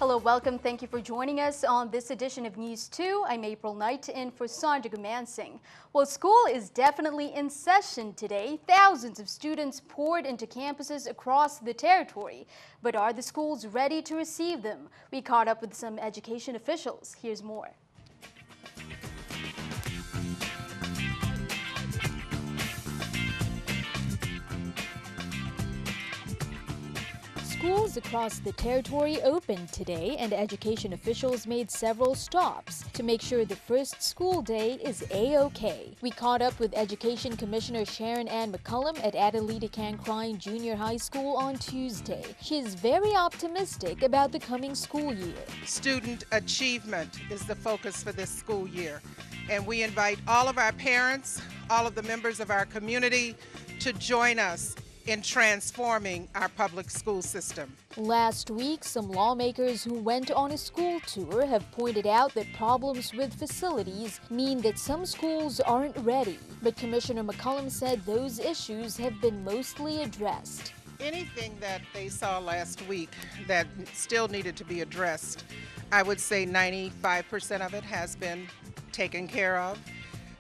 Hello, welcome. Thank you for joining us on this edition of News 2. I'm April Knight in for Sandra Gumansing. Well, school is definitely in session today. Thousands of students poured into campuses across the territory. But are the schools ready to receive them? We caught up with some education officials. Here's more. Schools across the territory opened today, and education officials made several stops to make sure the first school day is A-OK. We caught up with Education Commissioner Sharon Ann McCullum at Adelita Cancrine Junior High School on Tuesday. She is very optimistic about the coming school year. Student achievement is the focus for this school year, and we invite all of our parents, all of the members of our community to join us in transforming our public school system. Last week, some lawmakers who went on a school tour have pointed out that problems with facilities mean that some schools aren't ready. But Commissioner McCullum said those issues have been mostly addressed. Anything that they saw last week that still needed to be addressed, I would say 95% of it has been taken care of.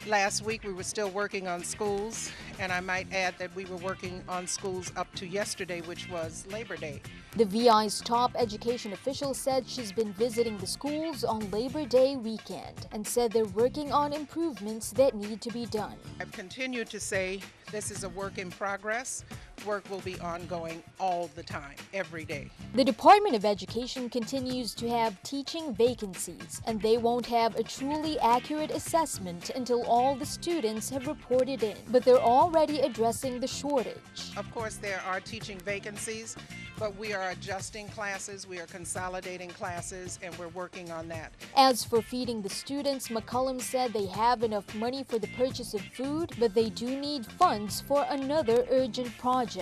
Last week we were still working on schools, and I might add that we were working on schools up to yesterday, which was Labor Day. The VI's top education official said she's been visiting the schools on Labor Day weekend and said they're working on improvements that need to be done. I've continued to say this is a work in progress. Work will be ongoing all the time, every day. The Department of Education continues to have teaching vacancies, and they won't have a truly accurate assessment until all the students have reported in. But they're already addressing the shortage. Of course, there are teaching vacancies, but we are adjusting classes, we are consolidating classes, and we're working on that. As for feeding the students, McCullum said they have enough money for the purchase of food, but they do need funds for another urgent project.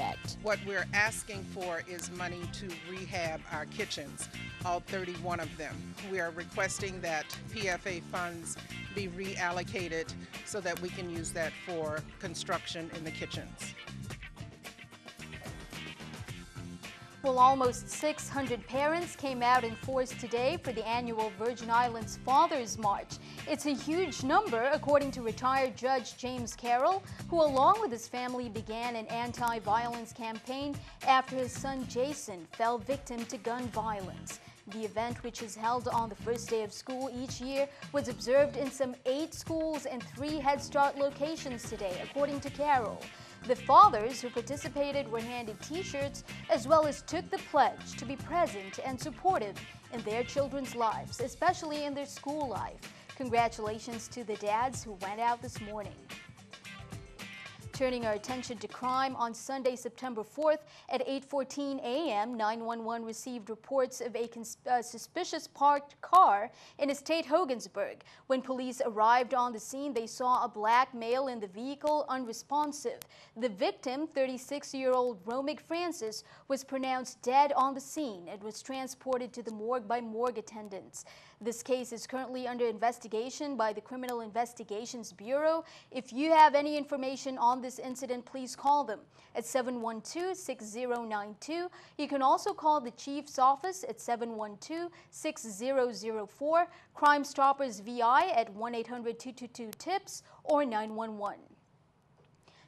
What we're asking for is money to rehab our kitchens, all 31 of them. We are requesting that PFA funds be reallocated so that we can use that for construction in the kitchens. Well, almost 600 parents came out in force today for the annual Virgin Islands Fathers March. It's a huge number, according to retired Judge James Carroll, who along with his family began an anti-violence campaign after his son Jason fell victim to gun violence. The event, which is held on the first day of school each year, was observed in some 8 schools and 3 Head Start locations today, according to Carroll. The fathers who participated were handed T-shirts as well as took the pledge to be present and supportive in their children's lives, especially in their school life. Congratulations to the dads who went out this morning. Turning our attention to crime, on Sunday, September 4th at 8:14 a.m., 911 received reports of a suspicious parked car in Estate Hogansburg. When police arrived on the scene, they saw a black male in the vehicle unresponsive. The victim, 36-year-old Romig Francis, was pronounced dead on the scene and was transported to the morgue by morgue attendants. This case is currently under investigation by the Criminal Investigations Bureau. If you have any information on this incident, please call them at 712-6092. You can also call the Chief's office at 712-6004, Crime Stoppers VI at 1-800-222-TIPS or 911.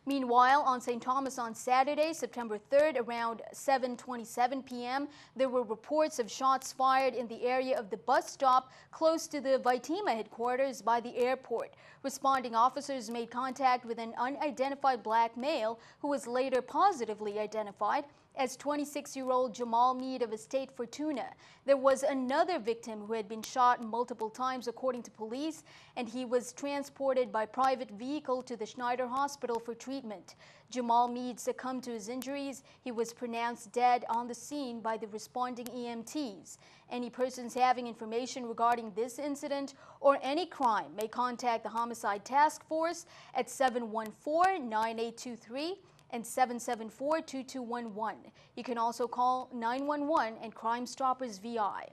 Meanwhile, on St. Thomas on Saturday, September 3rd, around 7:27 p.m., there were reports of shots fired in the area of the bus stop close to the Vitima headquarters by the airport. Responding officers made contact with an unidentified black male who was later positively identified as 26-year-old Jamal Mead of Estate Fortuna. There was another victim who had been shot multiple times, according to police, and he was transported by private vehicle to the Schneider Hospital for treatment. Jamal Mead succumbed to his injuries. He was pronounced dead on the scene by the responding EMTs. Any persons having information regarding this incident or any crime may contact the Homicide Task Force at 714-9823 and 774-2211. You can also call 911 and Crime Stoppers VI.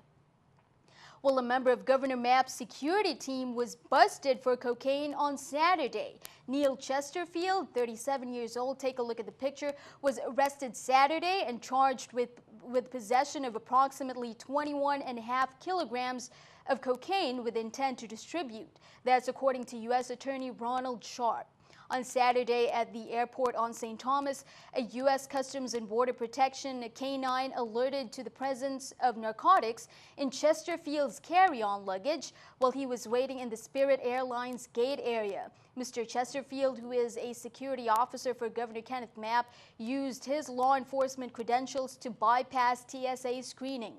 Well, a member of Governor Mapp's security team was busted for cocaine on Saturday. Neil Chesterfield, 37 years old, take a look at the picture, was arrested Saturday and charged with with possession of approximately 21.5 kilograms of cocaine with intent to distribute. That's according to U.S. Attorney Ronald Sharp. On Saturday at the airport on St. Thomas, a U.S. Customs and Border Protection canine alerted to the presence of narcotics in Chesterfield's carry-on luggage while he was waiting in the Spirit Airlines gate area. Mr. Chesterfield, who is a security officer for Governor Kenneth Mapp, used his law enforcement credentials to bypass TSA screening.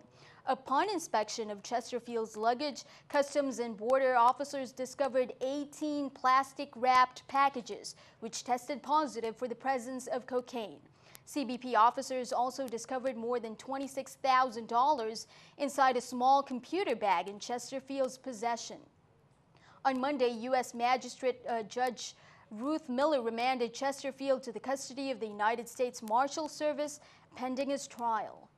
Upon inspection of Chesterfield's luggage, Customs and Border officers discovered 18 plastic-wrapped packages, which tested positive for the presence of cocaine. CBP officers also discovered more than $26,000 inside a small computer bag in Chesterfield's possession. On Monday, U.S. Magistrate Judge Ruth Miller remanded Chesterfield to the custody of the United States Marshal Service pending his trial.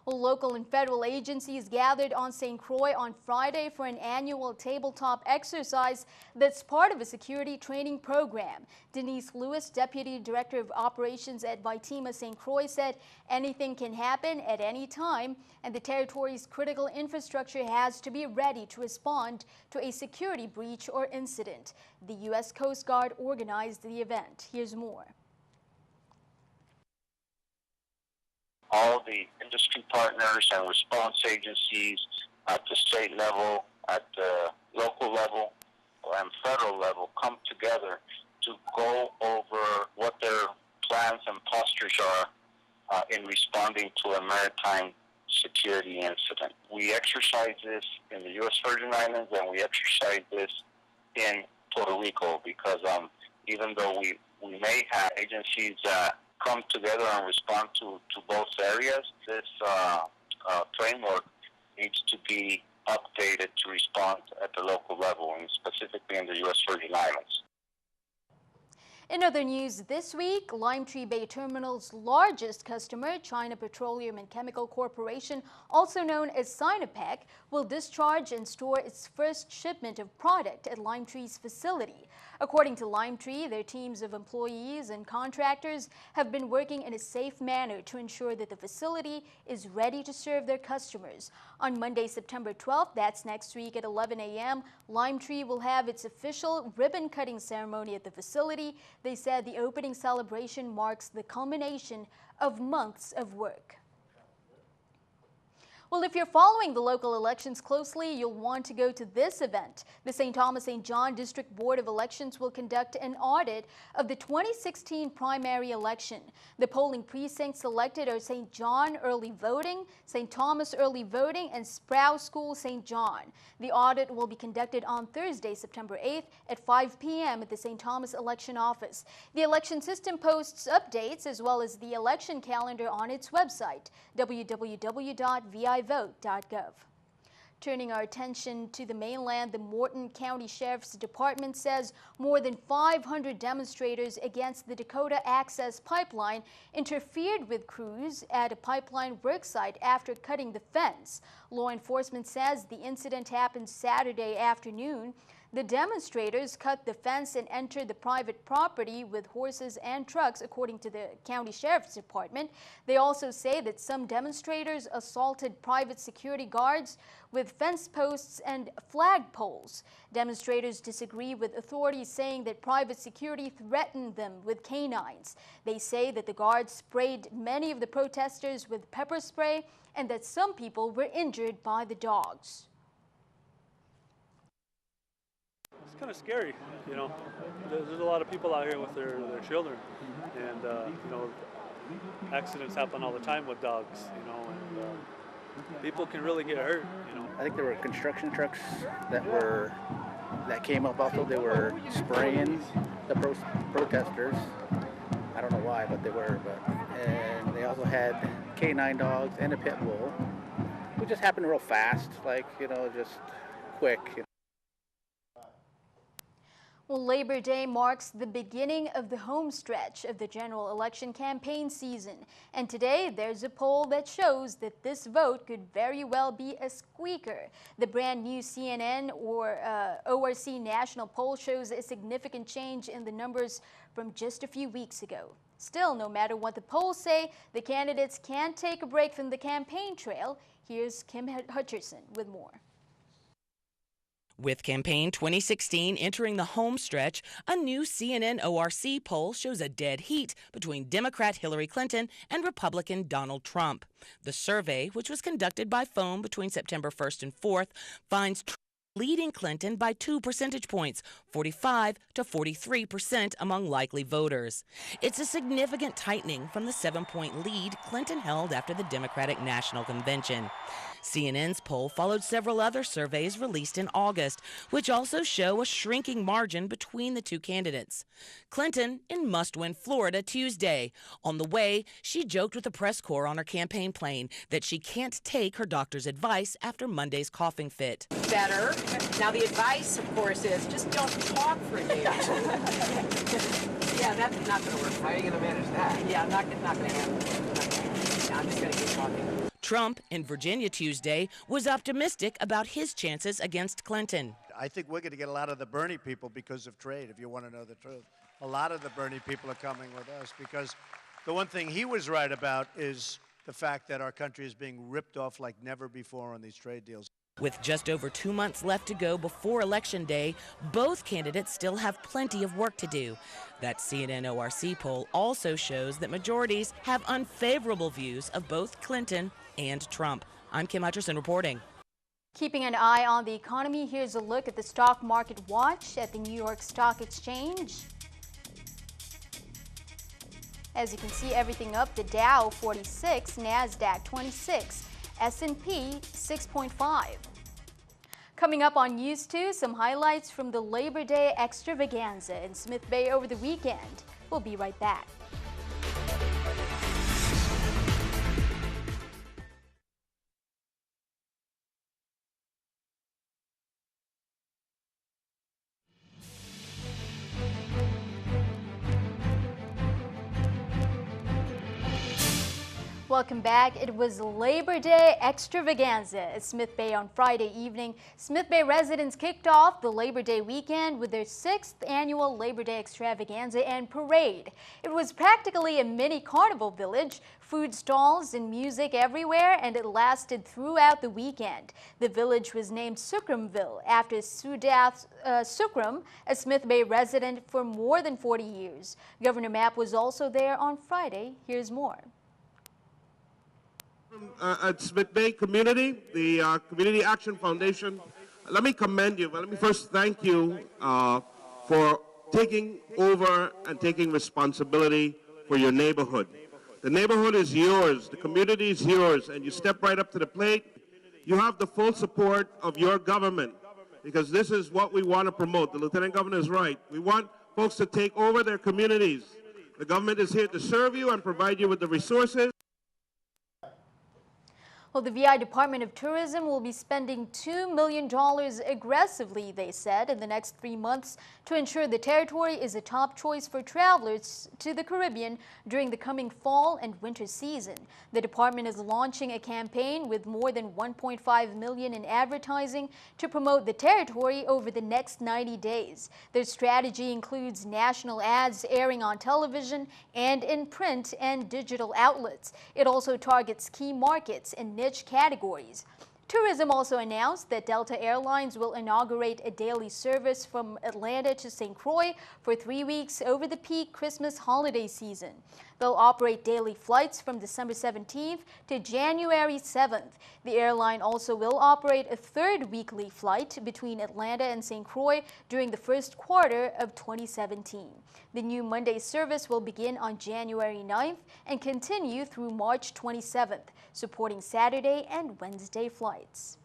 Well, local and federal agencies gathered on St. Croix on Friday for an annual tabletop exercise that's part of a security training program. Denise Lewis, Deputy Director of Operations at Vitima St. Croix, said anything can happen at any time, and the territory's critical infrastructure has to be ready to respond to a security breach or incident. The U.S. Coast Guard organized the event. Here's more. All the industry partners and response agencies at the state level, at the local level, and federal level come together to go over what their plans and postures are in responding to a maritime security incident. We exercise this in the U.S. Virgin Islands, and we exercise this in Puerto Rico because even though we may have agencies that come together and respond to both areas, this framework needs to be updated to respond at the local level, and specifically in the U.S. Virgin Islands. In other news this week, Limetree Bay Terminal's largest customer, China Petroleum and Chemical Corporation, also known as Sinopec, will discharge and store its first shipment of product at Limetree's facility. According to Limetree, their teams of employees and contractors have been working in a safe manner to ensure that the facility is ready to serve their customers. On Monday, September 12th, that's next week at 11 a.m., Limetree will have its official ribbon-cutting ceremony at the facility. They said the opening celebration marks the culmination of months of work. Well, if you're following the local elections closely, you'll want to go to this event. The St. Thomas St. John District Board of Elections will conduct an audit of the 2016 primary election. The polling precincts selected are St. John Early Voting, St. Thomas Early Voting, and Sproul School St. John. The audit will be conducted on Thursday, September 8th at 5 p.m. at the St. Thomas Election Office. The election system posts updates as well as the election calendar on its website, www.vivote.gov. Turning our attention to the mainland, the Morton County Sheriff's Department says more than 500 demonstrators against the Dakota Access Pipeline interfered with crews at a pipeline worksite after cutting the fence. Law enforcement says the incident happened Saturday afternoon. The demonstrators cut the fence and entered the private property with horses and trucks, according to the County Sheriff's Department. They also say that some demonstrators assaulted private security guards with fence posts and flagpoles. Demonstrators disagree with authorities, saying that private security threatened them with canines. They say that the guards sprayed many of the protesters with pepper spray and that some people were injured by the dogs. It's kind of scary, you know. There's a lot of people out here with their children, and you know, accidents happen all the time with dogs, you know, and people can really get hurt, you know. I think there were construction trucks that came up also. They were spraying the protesters. I don't know why, but they were. And they also had canine dogs and a pit bull. It just happened real fast, like, you know, just quick. Well, Labor Day marks the beginning of the home stretch of the general election campaign season. And today, there's a poll that shows that this vote could very well be a squeaker. The brand new CNN or ORC national poll shows a significant change in the numbers from just a few weeks ago. Still, no matter what the polls say, the candidates can't take a break from the campaign trail. Here's Kim Hutcherson with more. With campaign 2016 entering the home stretch, a new CNN ORC poll shows a dead heat between Democrat Hillary Clinton and Republican Donald Trump. The survey, which was conducted by phone between September 1st and 4th, finds Trump leading Clinton by 2 percentage points, 45 to 43% among likely voters. It's a significant tightening from the 7-point lead Clinton held after the Democratic National Convention. CNN's poll followed several other surveys released in August, which also show a shrinking margin between the two candidates. Clinton in must-win Florida Tuesday. On the way, she joked with the press corps on her campaign plane that she can't take her doctor's advice after Monday's coughing fit. Better. Now the advice, of course, is just don't talk for a day or two. Yeah, that's not going to work. How are you going to manage that? Yeah, I'm not going to handle it. I'm just going to keep talking. Trump in Virginia Tuesday was optimistic about his chances against Clinton. I think we're going to get a lot of the Bernie people because of trade, if you want to know the truth. A lot of the Bernie people are coming with us because the one thing he was right about is the fact that our country is being ripped off like never before on these trade deals. With just over 2 months left to go before Election Day, both candidates still have plenty of work to do. That CNN ORC poll also shows that majorities have unfavorable views of both Clinton and Trump. I'm Kim Hutcherson reporting. Keeping an eye on the economy, here's a look at the stock market watch at the New York Stock Exchange. As you can see, everything up. The Dow 46, NASDAQ 26, S&P 6.5. Coming up on NEWS2, some highlights from the Labor Day extravaganza in Smith Bay over the weekend. We'll be right back. Welcome back. It was Labor Day extravaganza at Smith Bay on Friday evening. Smith Bay residents kicked off the Labor Day weekend with their 6th annual Labor Day extravaganza and parade. It was practically a mini carnival village, food stalls and music everywhere, and it lasted throughout the weekend. The village was named Sukramville after Sudath Sukram, a Smith Bay resident for more than 40 years. Governor Mapp was also there on Friday. Here's more. At Smith Bay Community, the Community Action Foundation, let me commend you. Let me first thank you for taking over and taking responsibility for your neighborhood. The neighborhood is yours, the community is yours, and you step right up to the plate. You have the full support of your government, because this is what we want to promote. The Lieutenant Governor is right. We want folks to take over their communities. The government is here to serve you and provide you with the resources. Well, the VI Department of Tourism will be spending $2 million aggressively, they said, in the next 3 months to ensure the territory is a top choice for travelers to the Caribbean during the coming fall and winter season. The department is launching a campaign with more than $1.5 million in advertising to promote the territory over the next 90 days. Their strategy includes national ads airing on television and in print and digital outlets. It also targets key markets and niche categories. Tourism also announced that Delta Airlines will inaugurate a daily service from Atlanta to St. Croix for 3 weeks over the peak Christmas holiday season. They'll operate daily flights from December 17th to January 7th. The airline also will operate a 3rd weekly flight between Atlanta and St. Croix during the first quarter of 2017. The new Monday service will begin on January 9th and continue through March 27th, supporting Saturday and Wednesday flights.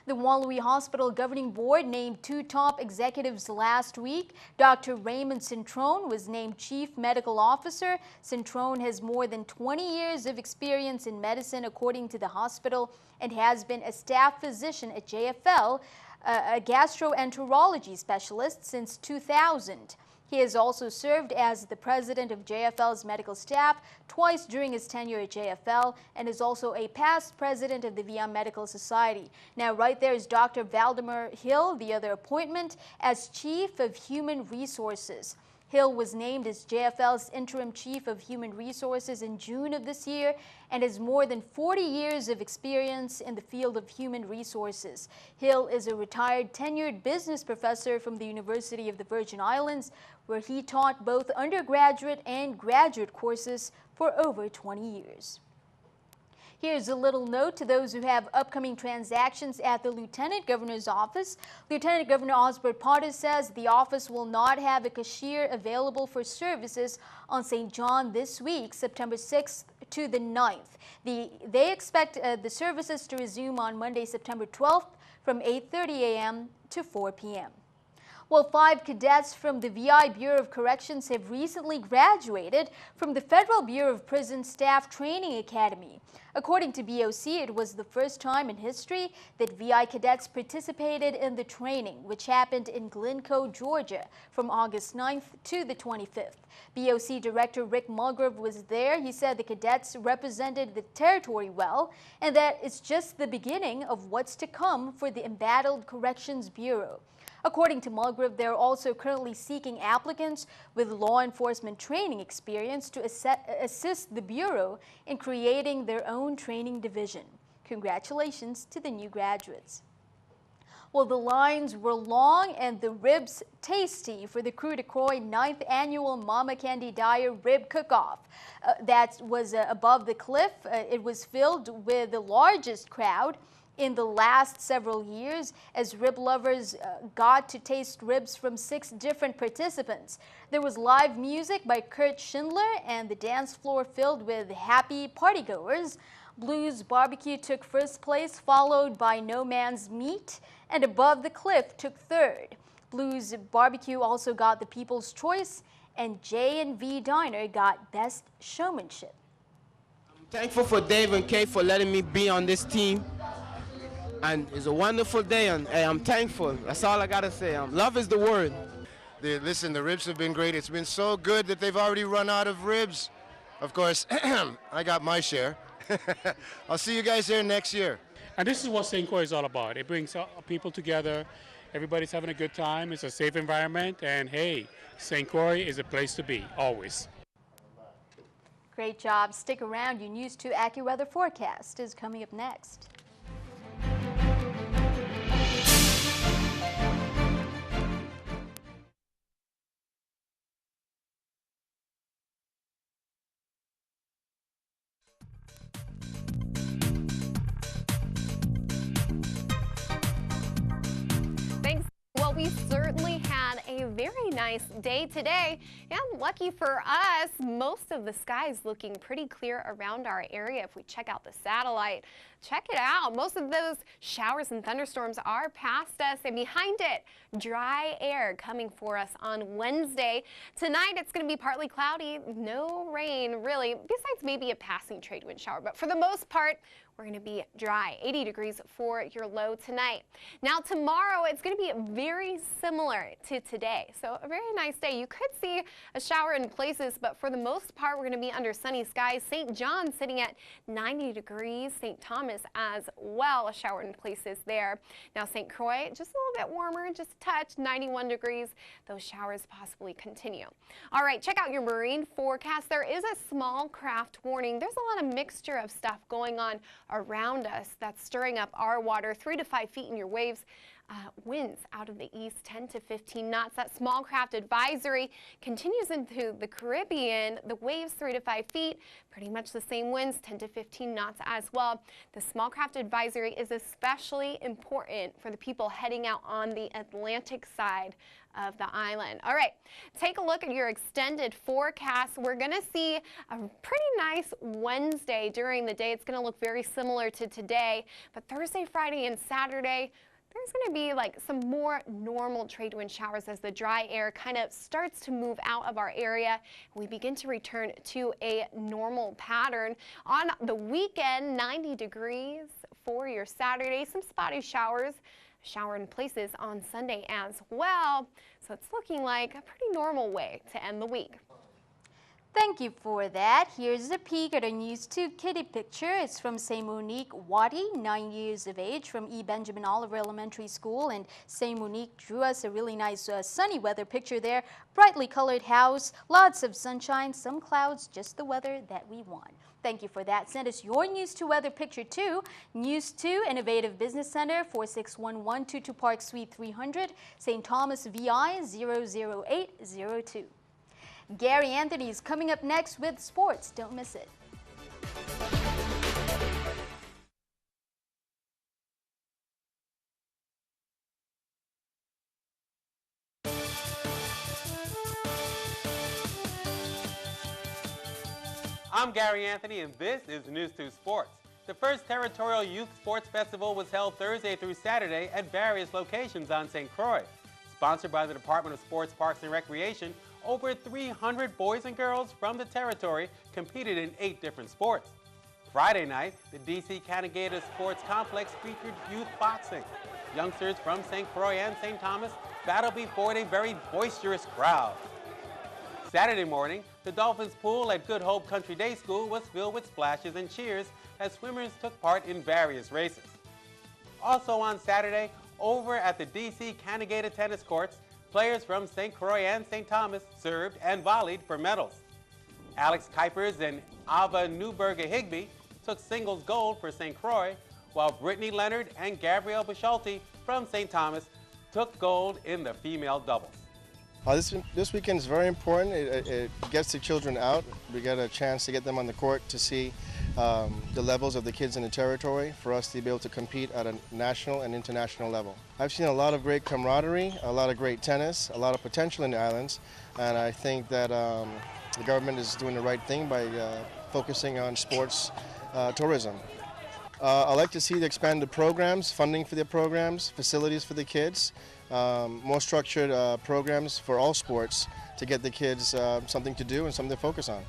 The Juan Luis Hospital Governing Board named 2 top executives last week. Dr. Raymond Cintrone was named Chief Medical Officer. Cintrone has more than 20 years of experience in medicine, according to the hospital, and has been a staff physician at JFL, a gastroenterology specialist, since 2000. He has also served as the president of JFL's medical staff twice during his tenure at JFL and is also a past president of the VI Medical Society. Now, right there is Dr. Valdemar Hill, the other appointment, as Chief of Human Resources. Hill was named as JFL's interim chief of human resources in June of this year and has more than 40 years of experience in the field of human resources. Hill is a retired tenured business professor from the University of the Virgin Islands, where he taught both undergraduate and graduate courses for over 20 years. Here's a little note to those who have upcoming transactions at the Lieutenant Governor's office. Lieutenant Governor Osbert Potter says the office will not have a cashier available for services on St. John this week, September 6th to the 9th. They expect the services to resume on Monday, September 12th from 8:30 a.m. to 4 p.m. Well, 5 cadets from the VI Bureau of Corrections have recently graduated from the Federal Bureau of Prison Staff Training Academy. According to BOC, it was the first time in history that VI cadets participated in the training, which happened in Glencoe, Georgia, from August 9th to the 25th. BOC Director Rick Mulgrove was there. He said the cadets represented the territory well, and that it's just the beginning of what's to come for the embattled Corrections Bureau. According to Mulgrove, they're also currently seeking applicants with law enforcement training experience to assist the Bureau in creating their own training division. Congratulations to the new graduates. Well, the lines were long and the ribs tasty for the Crew de Croix 9th annual Mama Candy Dyer Rib Cook-Off. That was above the cliff. It was filled with the largest crowd in the last several years, as rib lovers got to taste ribs from 6 different participants. There was live music by Kurt Schindler and the dance floor filled with happy partygoers. Blues Barbecue took first place, followed by No Man's Meat, and Above the Cliff took third. Blues Barbecue also got the People's Choice, and J&V Diner got Best Showmanship. I'm thankful for Dave and Kay for letting me be on this team. And it's a wonderful day, and hey, I'm thankful. That's all I gotta say. Love is the word. Listen, the ribs have been great. It's been so good that they've already run out of ribs. Of course, I got my share. I'll see you guys there next year. And this is what St. Croix is all about. It brings people together. Everybody's having a good time. It's a safe environment. And hey, St. Croix is a place to be, always. Great job. Stick around. Your News 2 AccuWeather forecast is coming up next. Well, we certainly had a very nice day today, and lucky for us, most of the sky is looking pretty clear around our area. If we check out the satellite, check it out. Most of those showers and thunderstorms are past us, and behind it, dry air coming for us on Wednesday. Tonight, it's going to be partly cloudy, no rain really, besides maybe a passing trade wind shower, but for the most part, we're going to be dry, 80 degrees for your low tonight. Now tomorrow, it's going to be very similar to today. So a very nice day. You could see a shower in places, but for the most part, we're going to be under sunny skies. St. John sitting at 90 degrees. St. Thomas as well, a shower in places there. Now St. Croix, just a little bit warmer, just a touch, 91 degrees. Those showers possibly continue. All right, check out your marine forecast. There is a small craft warning. There's a lot of mixture of stuff going on around us that's stirring up our water, 3 to 5 feet in your waves. Winds out of the east, 10 to 15 knots. That small craft advisory continues into the Caribbean. The waves 3 to 5 feet, pretty much the same winds, 10 to 15 knots as well. The small craft advisory is especially important for the people heading out on the Atlantic side of the island. All right, take a look at your extended forecast. We're going to see a pretty nice Wednesday during the day. It's going to look very similar to today, but Thursday, Friday, and Saturday, there's going to be like some more normal trade wind showers as the dry air kind of starts to move out of our area. We begin to return to a normal pattern. On the weekend, 90 degrees for your Saturday, some spotty showers. Shower in places on Sunday as well. So it's looking like a pretty normal way to end the week. Thank you for that. Here's a peek at our News 2 kitty picture. It's from St. Monique Wadi, 9 years of age, from E. Benjamin Oliver Elementary School. And St. Monique drew us a really nice sunny weather picture there. Brightly colored house, lots of sunshine, some clouds, just the weather that we want. Thank you for that. Send us your News 2 weather picture too. News 2 Innovative Business Center, 4611 Tutu Park Suite 300, St. Thomas VI 00802. Gary Anthony is coming up next with sports. Don't miss it. I'm Gary Anthony, and this is News 2 Sports. The first Territorial Youth Sports Festival was held Thursday through Saturday at various locations on St. Croix. Sponsored by the Department of Sports, Parks, and Recreation, over 300 boys and girls from the territory competed in 8 different sports. Friday night, the D.C. Canagator Sports Complex featured youth boxing. Youngsters from St. Croix and St. Thomas battled before a very boisterous crowd. Saturday morning, the Dolphins pool at Good Hope Country Day School was filled with splashes and cheers as swimmers took part in various races. Also on Saturday, over at the D.C. Canagator Tennis Courts, players from St. Croix and St. Thomas served and volleyed for medals. Alex Kuipers and Ava Newberger-Higby took singles gold for St. Croix, while Brittany Leonard and Gabrielle Bishalti from St. Thomas took gold in the female doubles. This weekend is very important. It gets the children out. We get a chance to get them on the court to see the levels of the kids in the territory for us to be able to compete at a national and international level. I've seen a lot of great camaraderie, a lot of great tennis, a lot of potential in the islands, and I think that the government is doing the right thing by focusing on sports tourism. I like to see the expanded programs, funding for the programs, facilities for the kids, more structured programs for all sports to get the kids something to do and something to focus on.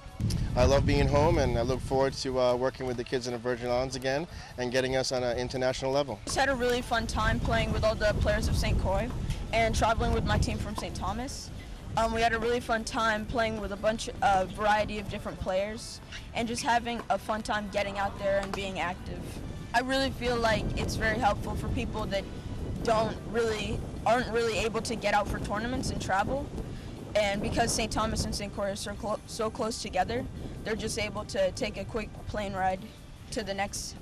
I love being home, and I look forward to working with the kids in the Virgin Islands again and getting us on an international level. Just had a really fun time playing with all the players of St. Croix and traveling with my team from St. Thomas. We had a really fun time playing with a variety of different players and just having a fun time getting out there and being active. I really feel like it's very helpful for people that aren't really able to get out for tournaments and travel. And because St. Thomas and St. Croix are so close together, they're just able to take a quick plane ride to the next